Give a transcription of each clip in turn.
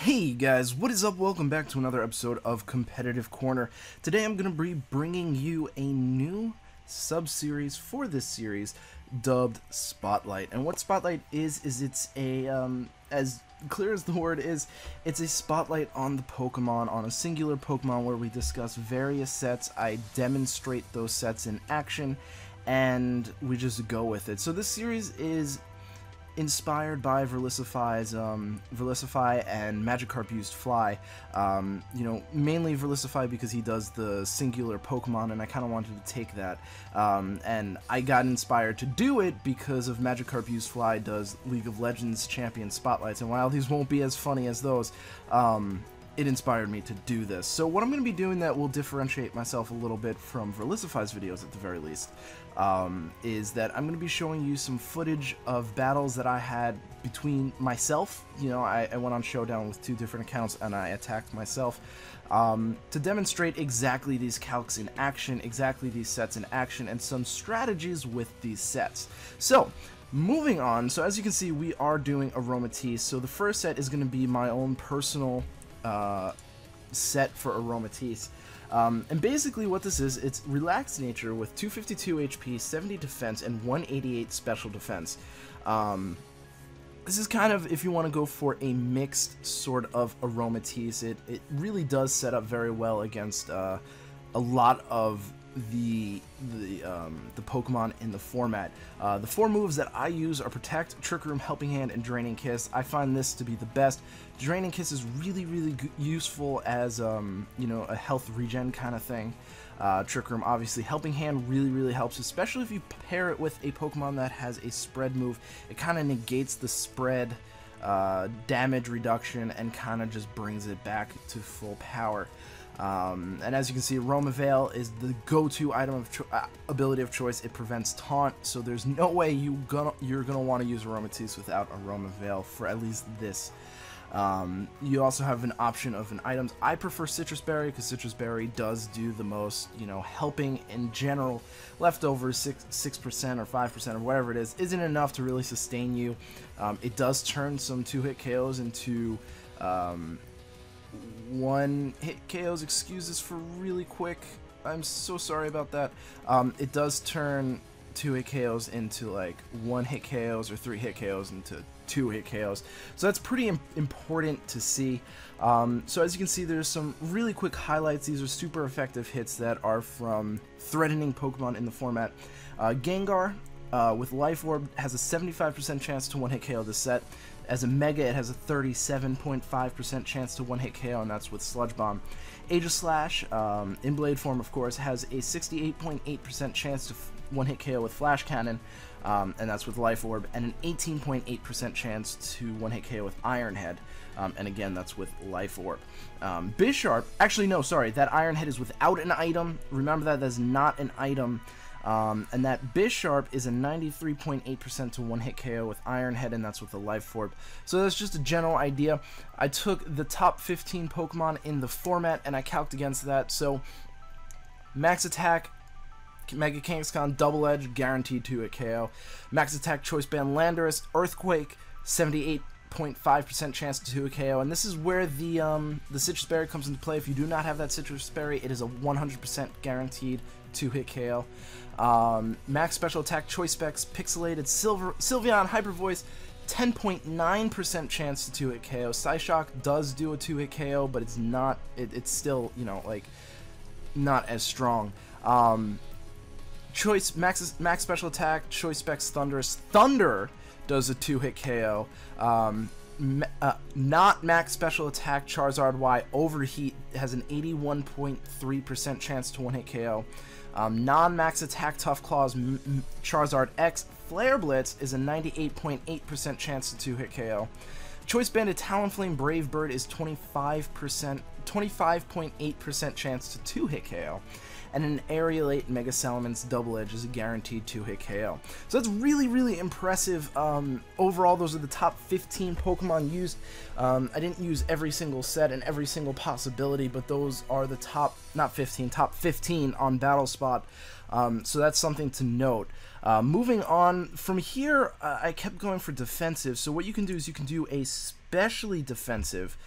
Hey guys, what is up? Welcome back to another episode of Competitive Corner. Today I'm going to be bringing you a new sub-series for this series dubbed Spotlight. And what Spotlight is it's a, as clear as the word is, it's a spotlight on the Pokemon, on a singular Pokemon where we discuss various sets. I demonstrate those sets in action, and we just go with it. So this series is inspired by Verlisify and Magikarp used Fly. Mainly Verlisify because he does the singular Pokemon, and I kind of wanted to take that. And I got inspired to do it because of Magikarp used Fly does League of Legends Champion Spotlights, and while these won't be as funny as those, it inspired me to do this. So what I'm going to be doing that will differentiate myself a little bit from Verlisify's videos at the very least, is that I'm going to be showing you some footage of battles that I had between myself. I went on Showdown with 2 different accounts and I attacked myself to demonstrate exactly these calcs in action, exactly these sets in action, and some strategies with these sets. So moving on, so as you can see we are doing Aromatisse. So the first set is going to be my own personal set for Aromatisse. And basically what this is, it's relaxed nature with 252 HP, 70 defense, and 188 special defense. This is kind of, if you want to go for a mixed sort of Aromatisse, it really does set up very well against a lot of the Pokemon in the format. The 4 moves that I use are Protect, Trick Room, Helping Hand, and Draining Kiss. I find this to be the best. Draining Kiss is really useful as a health regen kind of thing. Trick Room, obviously. Helping Hand really helps, especially if you pair it with a Pokemon that has a spread move. It kind of negates the spread damage reduction and kind of just brings it back to full power. And as you can see, Aromaveil is the go-to item of ability of choice. It prevents taunt, so there's no way you're gonna want to use Aromatisse without Aromaveil for at least this. You also have an option of items. I prefer Citrus Berry because Citrus Berry does do the most, helping in general. Leftovers 6% or 5% or whatever it is isn't enough to really sustain you. It does turn some 2-hit KOs into 1-hit KOs. Excuses for really quick. I'm so sorry about that. It does turn 2-hit KOs into like 1-hit KOs or 3-hit KOs into 2-hit KOs. So that's pretty important to see. So as you can see, there's some really quick highlights. These are super effective hits that are from threatening Pokemon in the format. Gengar with Life Orb has a 75% chance to 1-hit KO this set. As a Mega, it has a 37.5% chance to 1-hit KO, and that's with Sludge Bomb. Aegislash, in Blade form, of course, has a 68.8% chance to 1-hit KO with Flash Cannon, and that's with Life Orb, and an 18.8% chance to 1-hit KO with Iron Head, and again, that's with Life Orb. Bisharp, actually, no, sorry, that Iron Head is without an item. Remember that is not an item. And that Bisharp is a 93.8% to 1-hit KO with Iron Head, and that's with the Life Orb. So that's just a general idea. I took the top 15 Pokemon in the format, and I calced against that. So Max Attack, Mega Kangaskhan, Double Edge, guaranteed 2-hit KO. Max Attack, Choice Band, Landorus, Earthquake, 78.5% chance to 2-hit KO, and this is where the Citrus Berry comes into play. If you do not have that Citrus Berry, it is a 100% guaranteed 2-hit KO. Max Special Attack, Choice Specs, Pixelated, Sylveon, Hyper Voice, 10.9% chance to 2-hit KO. Psyshock does do a 2-hit KO, but it's not. It's still, not as strong. Max Special Attack, Choice Specs, Thunderous. Thunder does a 2-hit KO. Not Max Special Attack, Charizard Y, Overheat has an 81.3% chance to 1-hit KO. Non-Max Attack, Tough Claws, Charizard X, Flare Blitz is a 98.8% chance to 2-hit KO. Choice Banded, Talonflame, Brave Bird is 25.8% chance to 2-hit KO. And an Aerialate, Mega Salamence, Double Edge is a guaranteed 2-hit KO. So that's really impressive. Overall, those are the top 15 Pokemon used. I didn't use every single set and every single possibility, but those are the top, top 15 on BattleSpot. So that's something to note. Moving on from here, I kept going for defensive. So what you can do is you can do a specially defensive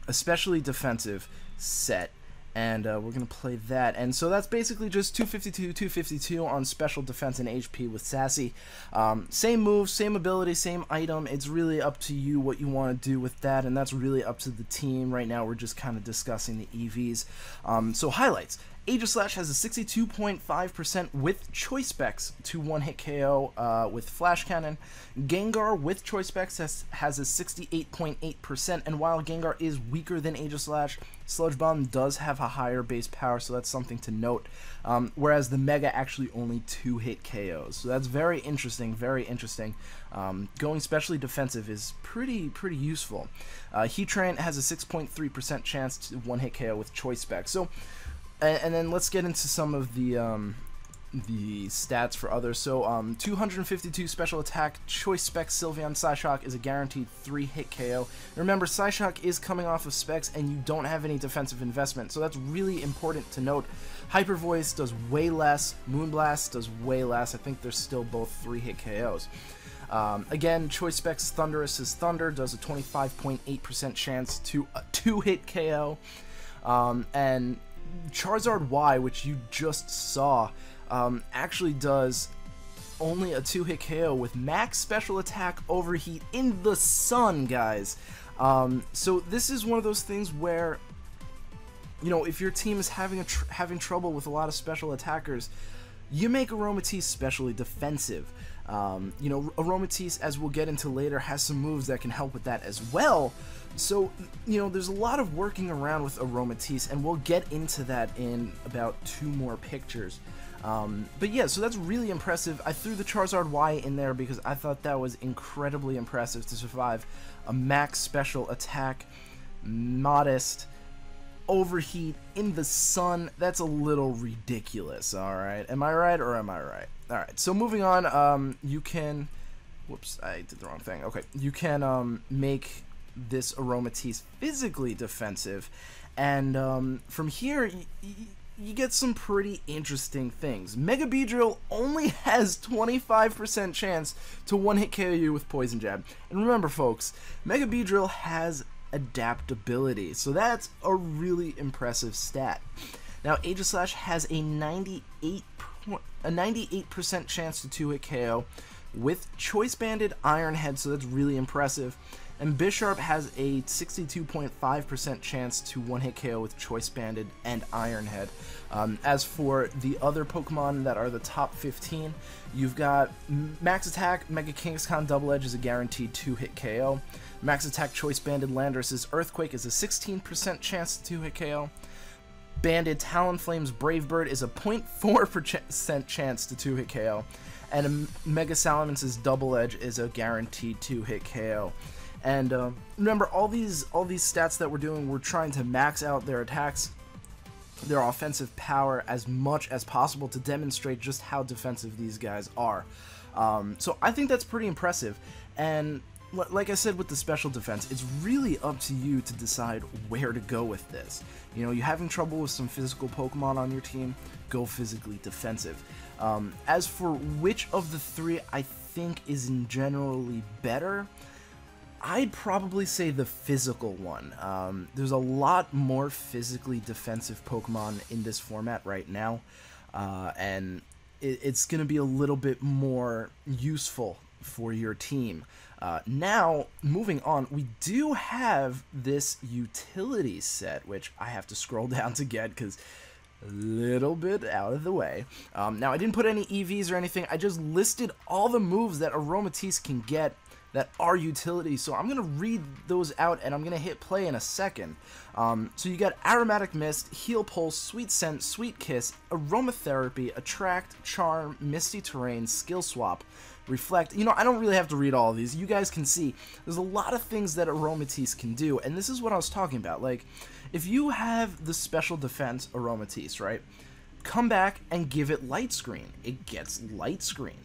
especially defensive set. And we're going to play that. And so that's basically just 252, 252 on special defense and HP with Sassy. Same move, same ability, same item. It's really up to you what you want to do with that, and that's really up to the team. Right now we're just kind of discussing the EVs. So highlights. Aegislash has a 62.5% with choice specs to one-hit KO with Flash Cannon. Gengar with choice specs has a 68.8%, and while Gengar is weaker than Aegislash, Sludge Bomb does have a higher base power, so that's something to note. Whereas the Mega actually only 2-hit KOs, so that's very interesting, very interesting. Going specially defensive is pretty useful. Heatran has a 6.3% chance to one-hit KO with choice specs. So. And then let's get into some of the stats for others. So 252 special attack, choice spec Sylveon Psyshock is a guaranteed 3-hit KO. Remember, Psyshock is coming off of specs and you don't have any defensive investment, so that's really important to note. Hyper Voice does way less, Moonblast does way less. I think they're still both 3-hit KOs. Again, choice specs Thunderous's Thunder does a 25.8% chance to a 2-hit KO. And Charizard Y, which you just saw, actually does only a 2-hit KO with max special attack overheat in the sun, guys. So this is one of those things where, you know, if your team is having trouble with a lot of special attackers, you make Aromatisse specially defensive. You know, Aromatisse, as we'll get into later, has some moves that can help with that as well. So, you know, there's a lot of working around with Aromatisse, and we'll get into that in about 2 more pictures. But yeah, so that's really impressive. I threw the Charizard Y in there because I thought that was incredibly impressive to survive a max special attack, modest, overheat in the sun. That's a little ridiculous, alright? Am I right or am I right? Alright, so moving on, you can... Whoops, I did the wrong thing. Okay, you can make this Aromatisse physically defensive, and from here you get some pretty interesting things. Mega Beedrill only has 25% chance to one-hit KO you with Poison Jab, and remember folks, Mega Beedrill has adaptability, so that's a really impressive stat. Now Aegislash has a 98% chance to 2-hit KO with Choice Banded Iron Head, so that's really impressive. And Bisharp has a 62.5% chance to one-hit KO with Choice Banded and Iron Head. As for the other Pokemon that are the top 15, you've got Max Attack, Mega Kingscon Double Edge is a guaranteed 2-hit KO. Max Attack Choice Banded Landorus's Earthquake is a 16% chance to 2-hit KO. Banded Talonflame's Brave Bird is a 0.4% chance to 2-hit KO. And Mega Salamance's Double Edge is a guaranteed 2-hit KO. And remember, all these stats that we're doing, we're trying to max out their attacks, their offensive power as much as possible to demonstrate just how defensive these guys are. So I think that's pretty impressive. And like I said with the special defense, it's really up to you to decide where to go with this. You know, you're having trouble with some physical Pokemon on your team, go physically defensive. As for which of the 3 I think is generally better, I'd probably say the physical one. There's a lot more physically defensive Pokemon in this format right now, and it's going to be a little bit more useful for your team. Now, moving on, we do have this utility set, which I have to scroll down to get because a little bit out of the way. Now, I didn't put any EVs or anything. I just listed all the moves that Aromatisse can get that are utilities, so I'm going to read those out and I'm going to hit play in a second. So you got Aromatic Mist, Heal Pulse, Sweet Scent, Sweet Kiss, Aromatherapy, Attract, Charm, Misty Terrain, Skill Swap, Reflect. You know, I don't really have to read all of these. You guys can see there's a lot of things that Aromatisse can do, and this is what I was talking about. Like, if you have the special defense Aromatisse, right, come back and give it Light Screen. It gets Light Screen.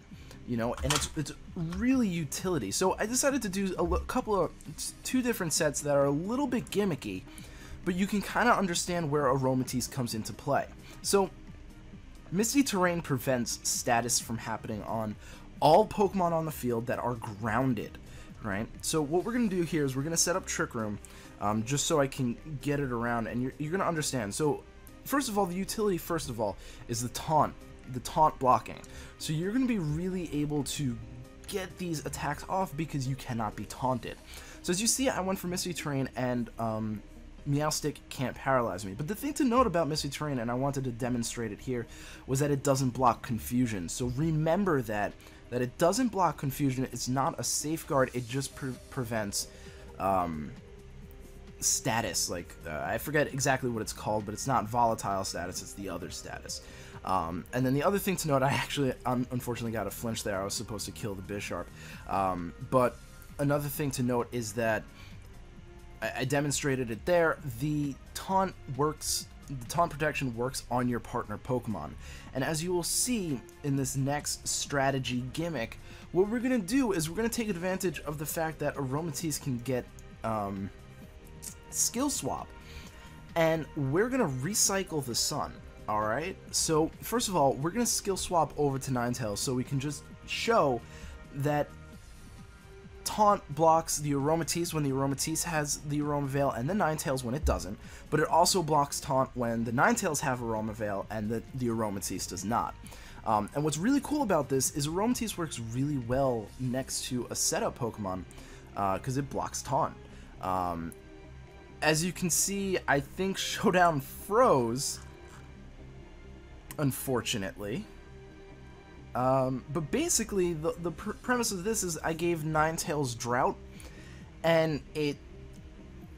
You know, and it's really utility. So I decided to do two different sets that are a little bit gimmicky, but you can kind of understand where Aromatisse comes into play. So Misty Terrain prevents status from happening on all Pokemon on the field that are grounded. right? So what we're going to do here is we're going to set up Trick Room, just so I can get it around, and you're going to understand. So first of all, the utility, is the taunt blocking. So you're going to be really able to get these attacks off because you cannot be taunted. So as you see, I went for Misty Terrain, and Meowstic can't paralyze me. But the thing to note about Misty Terrain, and I wanted to demonstrate it here, was that it doesn't block Confusion. So remember that it doesn't block Confusion. It's not a safeguard. It just prevents status. Like I forget exactly what it's called, but it's not volatile status. It's the other status. And then the other thing to note, I actually unfortunately got a flinch there. I was supposed to kill the Bisharp. But another thing to note is that I demonstrated it there. The taunt protection works on your partner Pokemon. And as you will see in this next strategy gimmick, what we're going to do is we're going to take advantage of the fact that Aromatisse can get Skill Swap. And we're going to recycle the Sun. Alright? So, first of all, we're going to Skill Swap over to Ninetales so we can just show that Taunt blocks the Aromatisse when the Aromatisse has the Aroma Veil, and the Ninetales when it doesn't, but it also blocks Taunt when the Ninetales have Aroma Veil and the Aromatisse does not. And what's really cool about this is Aromatisse works really well next to a setup Pokemon, because it blocks Taunt. As you can see, I think Showdown froze, unfortunately. But basically, the premise of this is I gave Ninetales Drought, and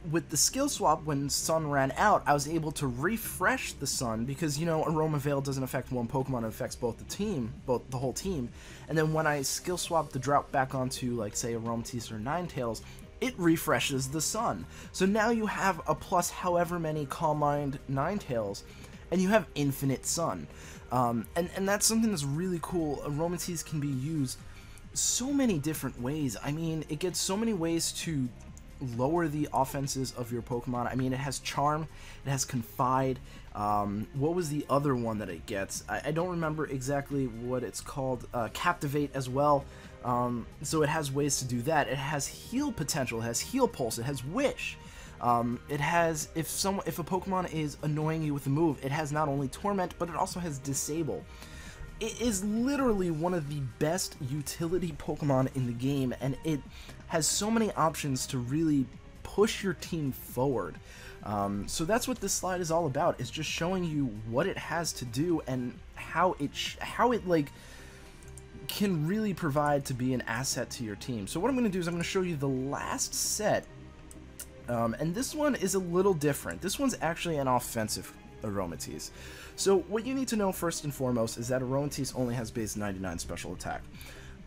with the Skill Swap, when Sun ran out, I was able to refresh the Sun, because, you know, Aroma Veil doesn't affect one Pokemon, it affects the whole team, and then when I Skill Swap the Drought back onto, like, say, Aromatisse or Ninetales, it refreshes the Sun. So now you have a plus however many Calm Mind Ninetales, and you have infinite Sun. And that's something that's really cool. Aromatisse can be used so many different ways. I mean, it gets so many ways to lower the offenses of your Pokemon. I mean, it has Charm, it has Confide. What was the other one that it gets? I don't remember exactly what it's called. Captivate as well. So it has ways to do that. It has Heal potential, it has Heal Pulse, it has Wish. It has, if a Pokemon is annoying you with a move, it has not only Torment, but it also has Disable. It is literally one of the best utility Pokemon in the game, and it has so many options to really push your team forward. So that's what this slide is all about, is just showing you what it has to do and how it like can really provide to be an asset to your team. So what I'm going to do is I'm going to show you the last set. And this one is a little different. This one's actually an offensive Aromatisse. So what you need to know first and foremost is that Aromatisse only has base 99 special attack.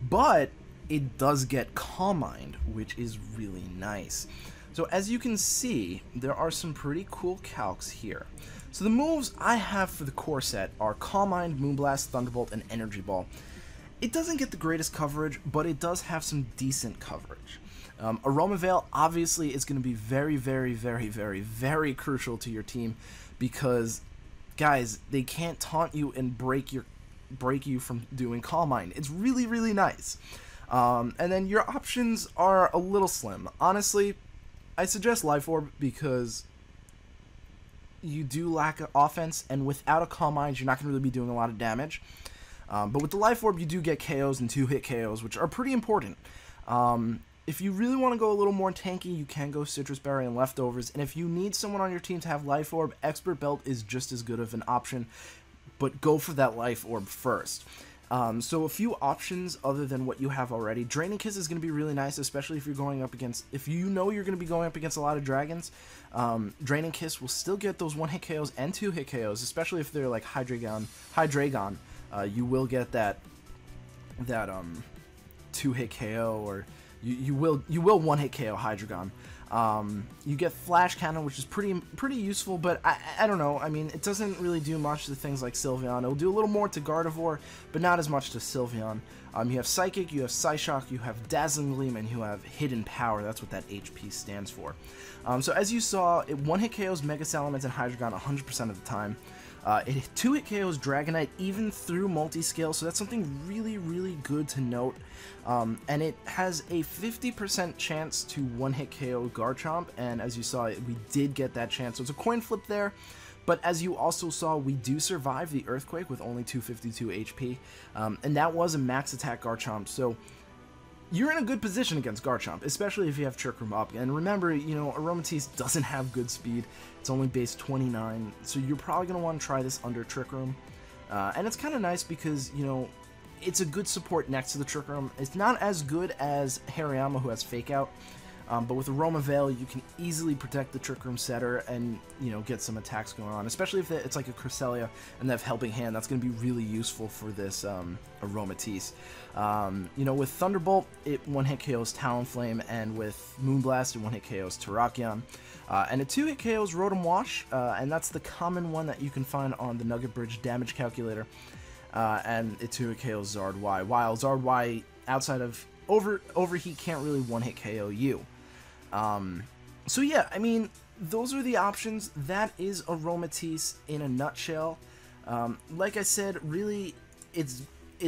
But it does get Calm Mind, which is really nice. So as you can see, there are some pretty cool calcs here. So the moves I have for the core set are Calm Mind, Moonblast, Thunderbolt, and Energy Ball. It doesn't get the greatest coverage, but it does have some decent coverage. Aroma Veil obviously is going to be very, very, very, very, very crucial to your team, because, guys, they can't taunt you and break you from doing Calm Mind. It's really, really nice. And then your options are a little slim. Honestly, I suggest Life Orb, because you do lack offense, and without a Calm Mind, you're not going to really be doing a lot of damage. But with the Life Orb, you do get KOs and 2-hit KOs, which are pretty important. If you really want to go a little more tanky, you can go Citrus Berry and Leftovers, and if you need someone on your team to have Life Orb, Expert Belt is just as good of an option, but go for that Life Orb first. So a few options other than what you have already. Draining Kiss is going to be really nice, especially if you're going up against, if you know you're going to be going up against a lot of dragons. Draining Kiss will still get those 1-hit KOs and 2-hit KOs, especially if they're like Hydreigon. You will get that 2-hit KO, or you will 1-hit KO Hydreigon. You get Flash Cannon, which is pretty useful, but I don't know. I mean, it doesn't really do much to things like Sylveon. It'll do a little more to Gardevoir, but not as much to Sylveon. You have Psychic, you have Psyshock, you have Dazzling Gleam, and you have Hidden Power. That's what that HP stands for. So as you saw, it 1-hit KOs Mega Salamence and Hydreigon 100% of the time. It 2-hit KOs Dragonite even through multi-scale, so that's something really, really good to note. And it has a 50% chance to 1-hit KO Garchomp, and as you saw, we did get that chance, so it's a coin flip there. But as you also saw, we do survive the Earthquake with only 252 HP, and that was a max attack Garchomp, so you're in a good position against Garchomp, especially if you have Trick Room up. And remember, you know, Aromatisse doesn't have good speed. It's only base 29, so you're probably going to want to try this under Trick Room. And it's kind of nice because, you know, it's a good support next to the Trick Room. It's not as good as Hariyama, who has Fake Out, but with Aroma Veil, you can easily protect the Trick Room setter and, you know, get some attacks going on. Especially if it's like a Cresselia and they have Helping Hand, that's going to be really useful for this Aromatisse. You know, with Thunderbolt, it 1-hit KOs Talonflame, and with Moonblast, it 1-hit KOs Terrakion. And a 2-hit KOs Rotom Wash, and that's the common one that you can find on the Nugget Bridge damage calculator. And it 2-hit KOs Zard Y, while Zard Y, outside of Overheat, can't really 1-hit KO you. So yeah, I mean, those are the options. That is Aromatisse in a nutshell. Like I said, really, its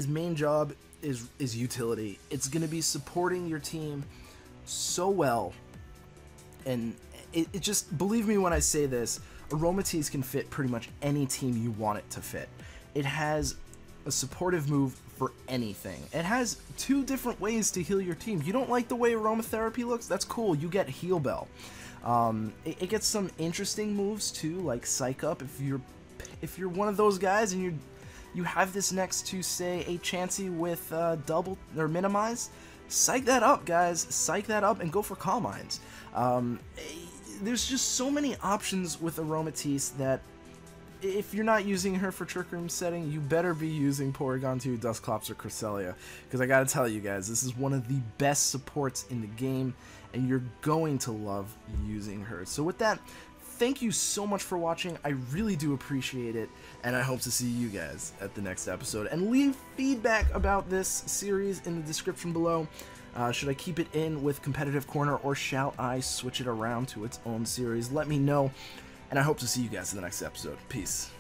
main job is utility. It's going to be supporting your team so well, and it just, believe me when I say this, Aromatisse can fit pretty much any team you want it to fit. It has a supportive move for anything. It has 2 different ways to heal your team. You don't like the way Aromatherapy looks? That's cool. You get Heal Bell. It gets some interesting moves too, like Psych Up. If you're one of those guys and you have this next to, say, a Chansey with double or minimize, psych that up, guys. Psych that up and go for Calm Minds. There's just so many options with Aromatisse that if you're not using her for Trick Room setting, you better be using Porygon 2, Dusclops, or Cresselia. Because I gotta tell you guys, this is one of the best supports in the game, and you're going to love using her. So with that, thank you so much for watching. I really do appreciate it, and I hope to see you guys at the next episode. And leave feedback about this series in the description below. Should I keep it in with Competitive Corner, or shall I switch it around to its own series? Let me know. And I hope to see you guys in the next episode. Peace.